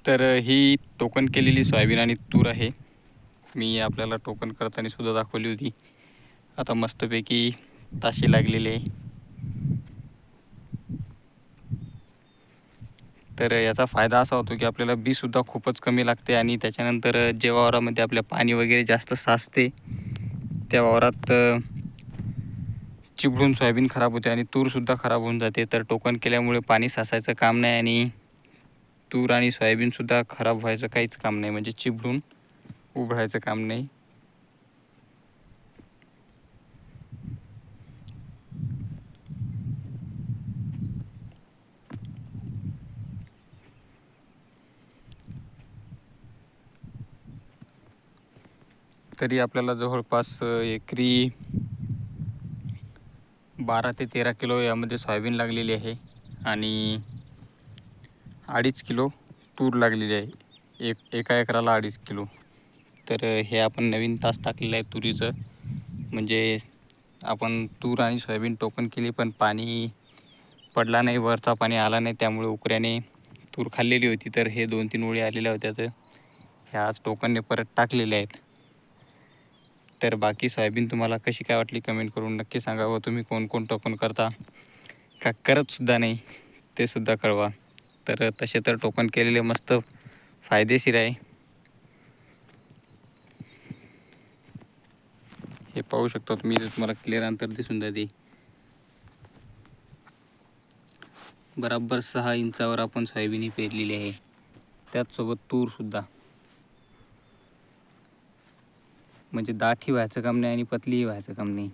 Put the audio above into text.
तर ही टोकन केलेली सोयाबीन आणि तूर आहे. मी आपल्याला टोकन करताना सुद्धा दाखवली होती. आता मस्तपैकी ताशी लागलेली आहे. तर याचा फायदा असा होतो की आपल्याला बीसुद्धा खूपच कमी लागते आणि त्याच्यानंतर जे वावरामध्ये आपल्या पाणी वगैरे जास्त साचते त्या वावरात चिबडून सोयाबीन खराब होते आणि तूरसुद्धा खराब होऊन जाते. तर टोकन केल्यामुळे पाणी साचायचं काम नाही आणि तूर आणि सोयाबीनसुद्धा खराब व्हायचं काहीच काम नाही, म्हणजे चिबडून उघडायचं काम नाही. तरी आपल्याला जवळपास एकरी 12 ते 13 किलो यामध्ये सोयाबीन लागलेली आहे आणि 2.5 किलो तूर लागलेली आहे. एका एकराला 2.5 किलो. तर हे आपण नवीन तास टाकलेलं आहे तुरीचं, म्हणजे आपण तूर आणि सोयाबीन टोकन केली पण पाणी पडला नाही, वरचा पाणी आला नाही, त्यामुळे उकऱ्याने तूर खाल्लेली होती. तर हे 2-3 ओळी आलेल्या होत्या, तर ह्या आज टोकनने परत टाकलेल्या आहेत. तर बाकी सोयाबीन तुम्हाला कशी काय वाटली कमेंट करून नक्की सांगा. व तुम्ही कोण टोकन करता का करतसुद्धा नाही ते सुद्धा कळवा. तर तसे तर टोकन केलेले मस्त फायदेशीर आहे. हे पाहू शकता तुम्ही, तुम्हाला क्लिअर अंतर दिसून जाते. बराबर 6 इंचावर आपण सोयाबीन पेरलेली आहे, त्याचसोबत तूरसुद्धा. म्हणजे दाटही व्हायचं काम नाही आणि पतलीही व्हायचं काम नाही.